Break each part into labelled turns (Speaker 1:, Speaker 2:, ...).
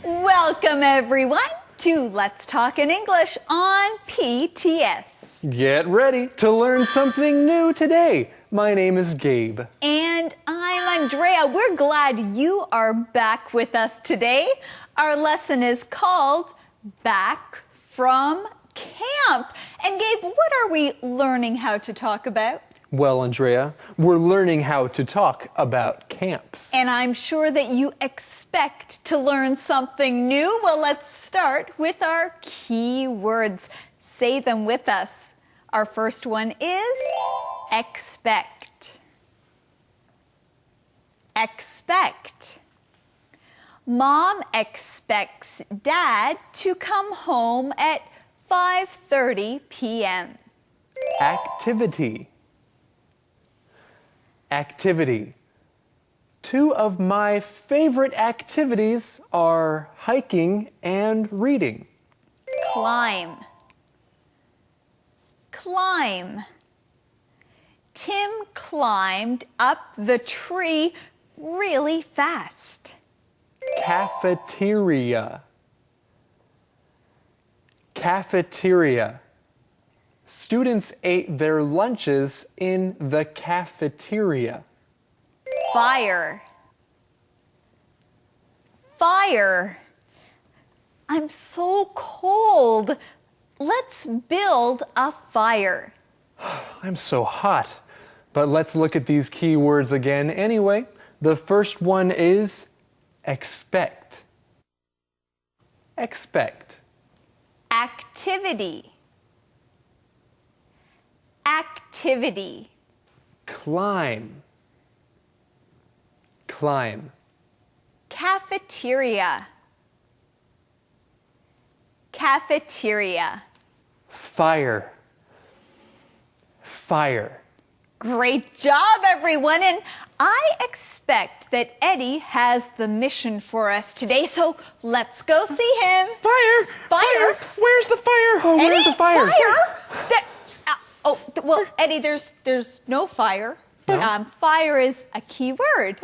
Speaker 1: Welcome everyone to Let's Talk in English on PTS.
Speaker 2: Get ready to learn something new today. My name is Gabe.
Speaker 1: And I'm Andrea. We're glad you are back with us today. Our lesson is called Back from Camp. And Gabe, what are we learning how to talk about?
Speaker 2: Well, Andrea, we're learning how to talk about camps.
Speaker 1: And I'm sure that you expect to learn something new. Well, let's start with our key words. Say them with us. Our first one is expect. Expect. Mom expects Dad to come home at 5:30 p.m.
Speaker 2: Activity. Activity. Two of my favorite activities are hiking and reading.
Speaker 1: Climb. Climb. Tim climbed up the tree really fast.
Speaker 2: Cafeteria. Cafeteria. Students ate their lunches in the cafeteria.
Speaker 1: Fire. Fire. I'm so cold. Let's build a fire.
Speaker 2: I'm so hot. But let's look at these key words again anyway. The first one is expect. Expect.
Speaker 1: Activity. Activity.
Speaker 2: Climb. Climb.
Speaker 1: Cafeteria. Cafeteria.
Speaker 2: Fire. Fire.
Speaker 1: Great job, everyone. And I expect that Eddie has the mission for us today, so let's go see him.
Speaker 3: Fire!
Speaker 1: Fire?
Speaker 3: Where's the fire?
Speaker 2: Oh,
Speaker 1: Eddie,
Speaker 2: where's the fire?
Speaker 1: Well, Eddie, there's no fire. Fire is a key word.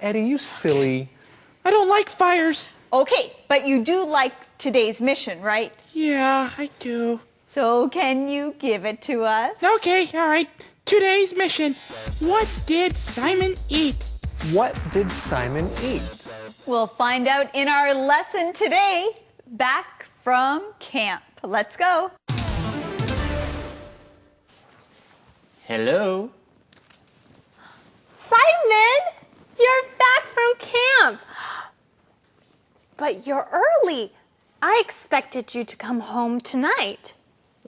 Speaker 2: Eddie, you silly.
Speaker 3: I don't like fires.
Speaker 1: Okay, but you do like today's mission, right?
Speaker 3: Yeah, I do.
Speaker 1: So can you give it to us?
Speaker 3: Okay, all right. Today's mission. What did Simon eat?
Speaker 2: What did Simon eat?
Speaker 1: We'll find out in our lesson today, Back from Camp. Let's go.
Speaker 4: Hello?
Speaker 5: Simon, you're back from camp. But you're early. I expected you to come home tonight.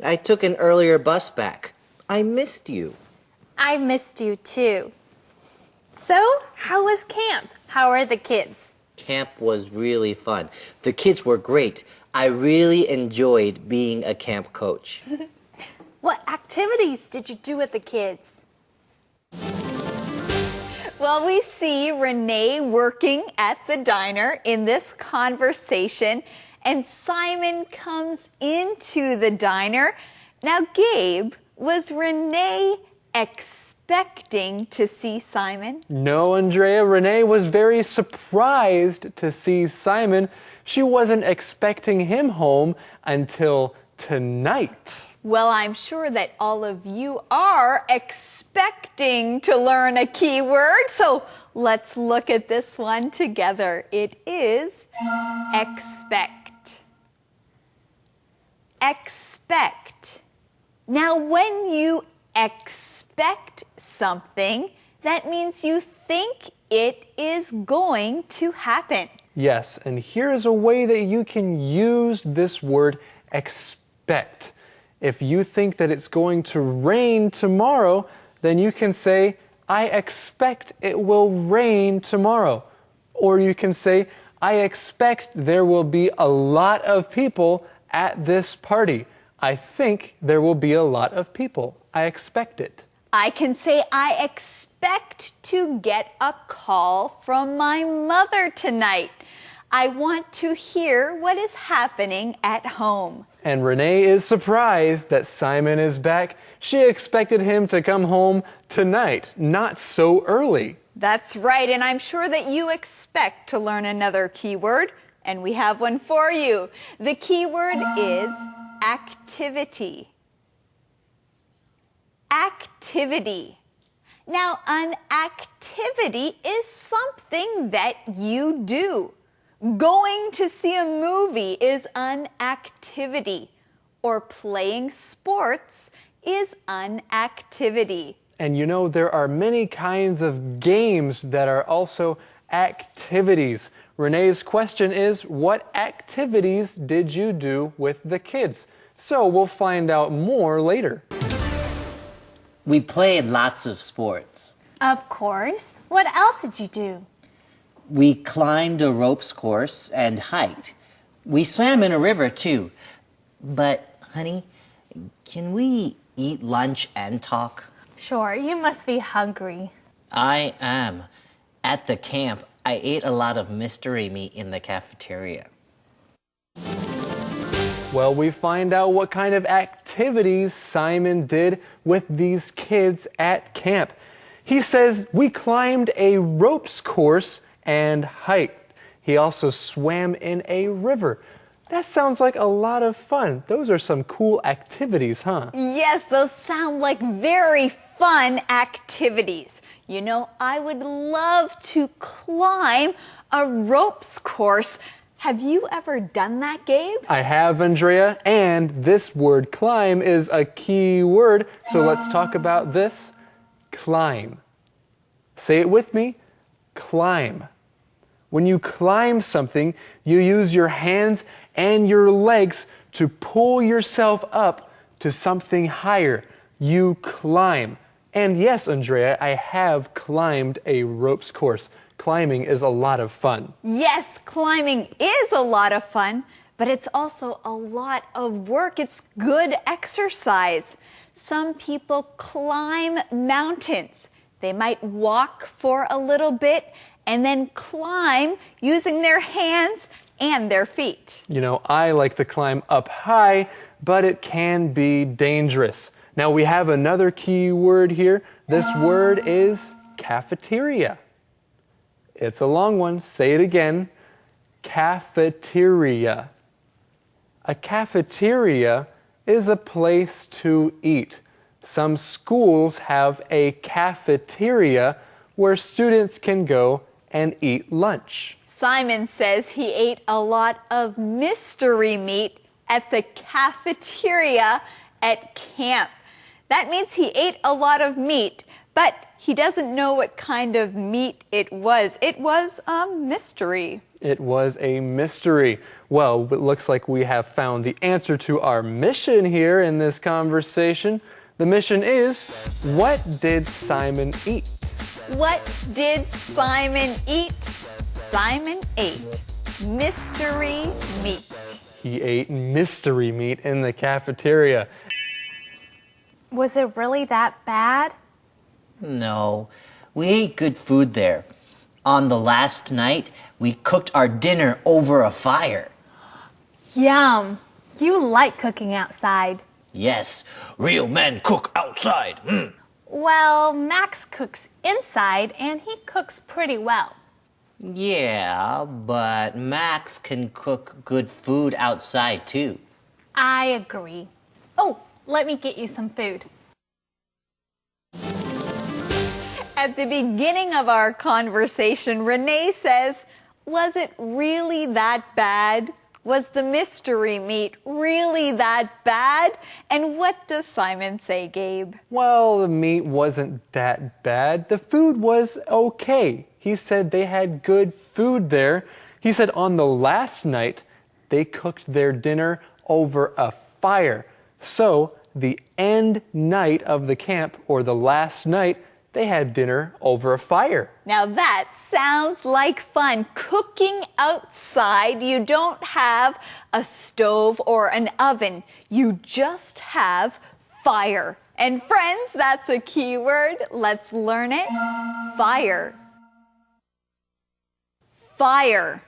Speaker 4: I took an earlier bus back. I missed you.
Speaker 5: I missed you too. So, how was camp? How are the kids?
Speaker 4: Camp was really fun. The kids were great. I really enjoyed being a camp coach.
Speaker 5: What activities did you do with the kids?
Speaker 1: Well, we see Renee working at the diner in this conversation, and Simon comes into the diner. Now, Gabe, was Renee expecting to see Simon?
Speaker 2: No, Andrea. Renee was very surprised to see Simon. She wasn't expecting him home until tonight.
Speaker 1: Well, I'm sure that all of you are expecting to learn a key word, so let's look at this one together. It is expect. Expect. Now, when you expect something, that means you think it is going to happen.
Speaker 2: Yes, and here's a way that you can use this word expect. If you think that it's going to rain tomorrow, then you can say, I expect it will rain tomorrow. Or you can say, I expect there will be a lot of people at this party. I think there will be a lot of people. I expect it.
Speaker 1: I can say, I expect to get a call from my mother tonight. I want to hear what is happening at home.
Speaker 2: And Renee is surprised that Simon is back. She expected him to come home tonight, not so early.
Speaker 1: That's right, and I'm sure that you expect to learn another keyword, And we have one for you. The key word is activity. Activity. Now, an activity is something that you do. Going to see a movie is an activity, or playing sports is an activity.
Speaker 2: And you know, there are many kinds of games that are also activities. Renee's question is, what activities did you do with the kids? So we'll find out more later.
Speaker 4: We played lots of sports.
Speaker 5: Of course. What else did you do?
Speaker 4: We climbed a ropes course and hiked. We swam in a river too. But, honey, can we eat lunch and talk?
Speaker 5: Sure, you must be hungry.
Speaker 4: I am. At the camp, I ate a lot of mystery meat in the cafeteria.
Speaker 2: Well, we find out what kind of activities Simon did with these kids at camp. He says we climbed a ropes course and hiked. He also swam in a river. That sounds like a lot of fun. Those are some cool activities, huh?
Speaker 1: Yes, those sound like very fun activities. You know, I would love to climb a ropes course. Have you ever done that, Gabe?
Speaker 2: I have, Andrea, and this word climb is a key word. So let's talk about this. Climb. Say it with me. Climb. When you climb something, you use your hands and your legs to pull yourself up to something higher. You climb. And yes, Andrea, I have climbed a ropes course. Climbing is a lot of fun.
Speaker 1: Yes, climbing is a lot of fun, but it's also a lot of work. It's good exercise. Some people climb mountains. They might walk for a little bit and then climb using their hands and their feet.
Speaker 2: You know, I like to climb up high, but it can be dangerous. Now we have another key word here. This word is cafeteria. It's a long one. Say it again. Cafeteria. A cafeteria is a place to eat. Some schools have a cafeteria where students can go and eat lunch.
Speaker 1: Simon says he ate a lot of mystery meat at the cafeteria at camp. That means he ate a lot of meat, but he doesn't know what kind of meat it was. It was a mystery.
Speaker 2: It was a mystery. Well, it looks like we have found the answer to our mission here in this conversation. The mission is, what did Simon eat?
Speaker 1: What did Simon eat? Simon ate mystery meat.
Speaker 2: He ate mystery meat in the cafeteria.
Speaker 5: Was it really that bad?
Speaker 4: No, we ate good food there. On the last night, we cooked our dinner over a fire.
Speaker 5: Yum! You like cooking outside.
Speaker 4: Yes, real men cook outside.
Speaker 5: Well, Max cooks inside and he cooks pretty well.
Speaker 4: Yeah, but Max can cook good food outside too.
Speaker 5: I agree. Oh, let me get you some food.
Speaker 1: At the beginning of our conversation, Renee says, was it really that bad? Was the mystery meat really that bad? And what does Simon say, Gabe?
Speaker 2: Well, the meat wasn't that bad. The food was okay. He said they had good food there. He said on the last night, they cooked their dinner over a fire. So the end night of the camp, or the last night, they had dinner over a fire.
Speaker 1: Now that sounds like fun. Cooking outside, you don't have a stove or an oven. You just have fire. And friends, that's a key word. Let's learn it. Fire. Fire.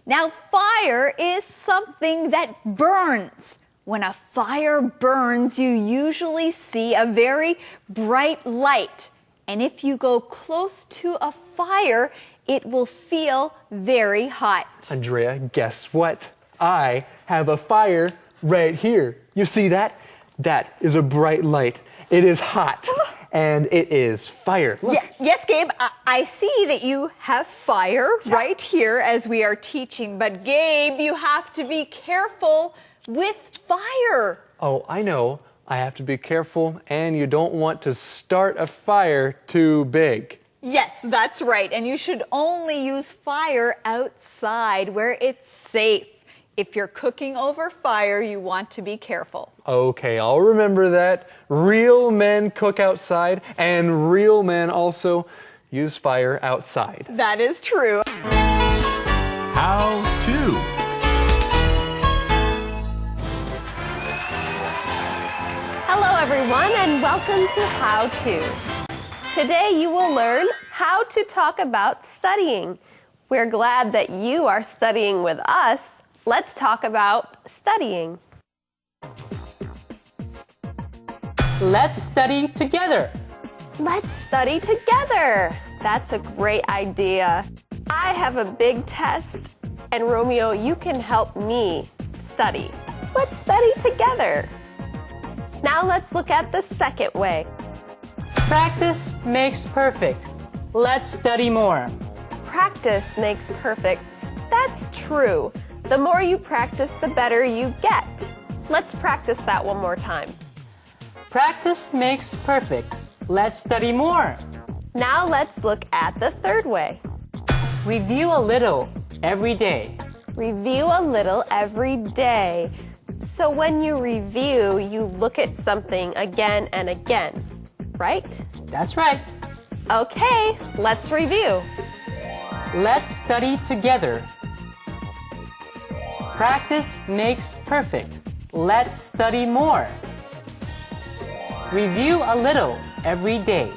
Speaker 1: Now fire is something that burns. When a fire burns, you usually see a very bright light. And if you go close to a fire, it will feel very hot.
Speaker 2: Andrea, guess what? I have a fire right here. You see that? That is a bright light. It is hot. And it is fire. Look.
Speaker 1: Yes, Gabe, I see that you have fire right here as we are teaching. But Gabe, you have to be careful with fire.
Speaker 2: Oh, I know. I have to be careful, and you don't want to start a fire too big.
Speaker 1: Yes, that's right. And you should only use fire outside where it's safe. If you're cooking over fire, you want to be careful.
Speaker 2: Okay, I'll remember that. Real men cook outside, and real men also use fire outside.
Speaker 1: That is true.
Speaker 6: How to.
Speaker 5: Hello everyone and welcome to How To. Today you will learn how to talk about studying. We're glad that you are studying with us. Let's talk about studying.
Speaker 7: Let's study together.
Speaker 5: Let's study together. That's a great idea. I have a big test, and Romeo, you can help me study. Let's study together. Now let's look at the second way.
Speaker 7: Practice makes perfect. Let's study more.
Speaker 5: Practice makes perfect. That's true. The more you practice, the better you get. Let's practice that one more time.
Speaker 7: Practice makes perfect. Let's study more.
Speaker 5: Now let's look at the third way.
Speaker 7: Review a little every day.
Speaker 5: Review a little every day. So when you review, you look at something again and again, right?
Speaker 7: That's right.
Speaker 5: Okay, let's review.
Speaker 7: Let's study together. Practice makes perfect. Let's study more. Review a little every day.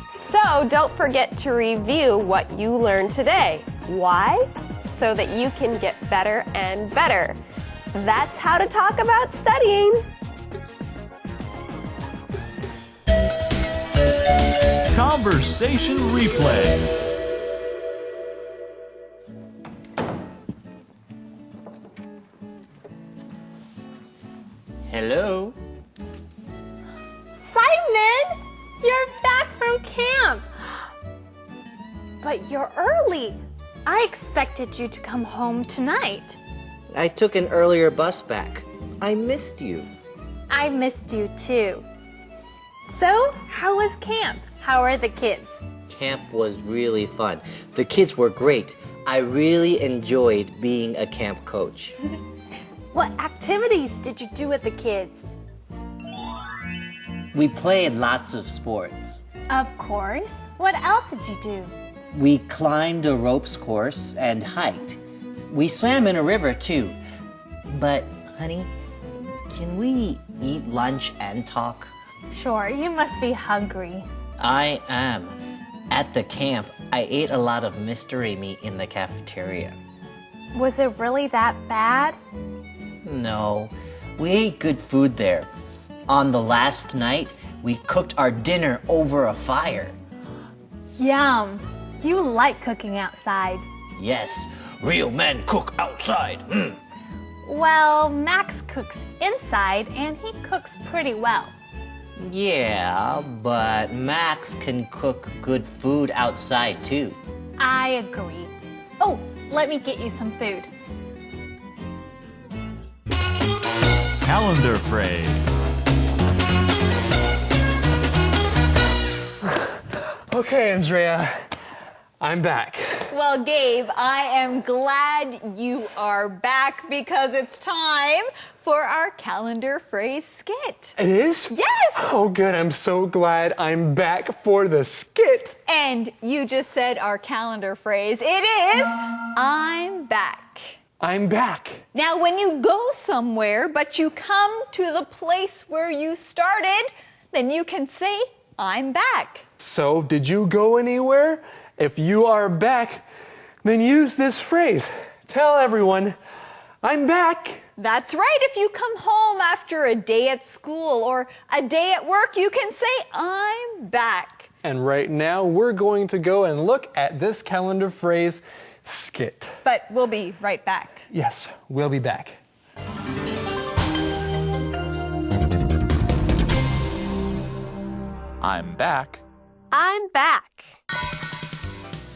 Speaker 5: So don't forget to review what you learned today. Why? So that you can get better and better. That's how to talk about studying.
Speaker 6: Conversation replay.
Speaker 4: Hello?
Speaker 5: Simon, you're back from camp. But you're early. I expected you to come home tonight.
Speaker 4: I took an earlier bus back. I missed you.
Speaker 5: I missed you too. So, how was camp? How are the kids?
Speaker 4: Camp was really fun. The kids were great. I really enjoyed being a camp coach.
Speaker 5: What activities did you do with the kids?
Speaker 4: We played lots of sports.
Speaker 5: Of course. What else did you do?
Speaker 4: We climbed a ropes course and hiked. We swam in a river too. But, honey, can we eat lunch and talk?
Speaker 5: Sure, you must be hungry.
Speaker 4: I am. At the camp, I ate a lot of mystery meat in the cafeteria.
Speaker 5: Was it really that bad?
Speaker 4: No, we ate good food there. On the last night, we cooked our dinner over a fire.
Speaker 5: Yum. You like cooking outside.
Speaker 4: Yes, real men cook outside.
Speaker 5: Well, Max cooks inside and he cooks pretty well.
Speaker 4: Yeah, but Max can cook good food outside too.
Speaker 5: I agree. Oh, let me get you some food.
Speaker 6: Calendar phrase.
Speaker 2: Okay, Andrea, I'm back.
Speaker 1: Well, Gabe, I am glad you are back because it's time for our calendar phrase skit.
Speaker 2: It is?
Speaker 1: Yes!
Speaker 2: Oh, good. I'm so glad I'm back for the skit.
Speaker 1: And you just said our calendar phrase. It is, I'm back.
Speaker 2: I'm back.
Speaker 1: Now, when you go somewhere, but you come to the place where you started, then you can say, I'm back.
Speaker 2: So, did you go anywhere? If you are back, then use this phrase. Tell everyone, I'm back.
Speaker 1: That's right. If you come home after a day at school or a day at work, you can say, I'm back.
Speaker 2: And right now, we're going to go and look at this calendar phrase, skit.
Speaker 1: But we'll be right back.
Speaker 2: Yes, we'll be back.
Speaker 6: I'm back.
Speaker 5: I'm back.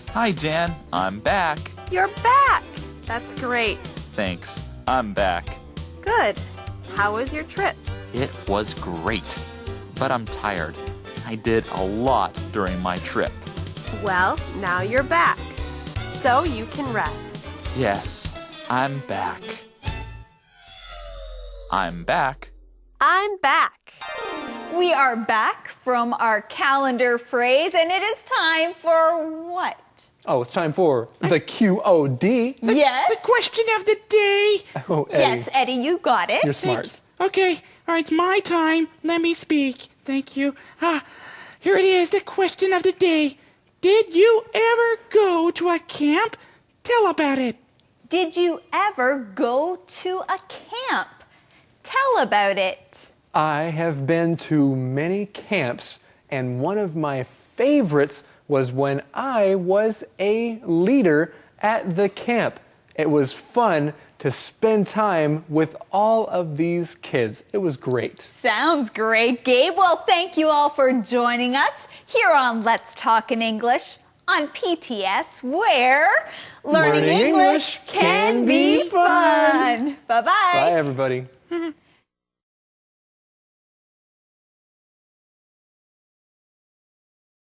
Speaker 6: Hi, Jan. I'm back.
Speaker 5: You're back. That's great.
Speaker 6: Thanks. I'm back.
Speaker 5: Good. How was your trip?
Speaker 6: It was great, but I'm tired. I did a lot during my trip.
Speaker 5: Well, now you're back. So you can rest.
Speaker 6: Yes, I'm back. I'm back.
Speaker 5: I'm back.
Speaker 1: We are back from our calendar phrase, and it is time for what?
Speaker 2: Oh, it's time for the QOD.
Speaker 1: Yes?
Speaker 3: The question of the day.
Speaker 2: Oh, Eddie,
Speaker 1: Yes, Eddie, you got it.
Speaker 2: you're smart.
Speaker 3: Okay, all right, it's my time. Let me speak. Thank you. Here it is, the question of the day. Did you ever go to a camp? Tell about it.
Speaker 1: Did you ever go to a camp? Tell about it.
Speaker 2: I have been to many camps, and one of my favorites was when I was a leader at the camp. It was fun to spend time with all of these kids. It was great.
Speaker 1: Sounds great, Gabe. Well, thank you all for joining us here on Let's Talk in English on PTS, where learning English can be fun. Bye-bye.
Speaker 2: Bye, everybody.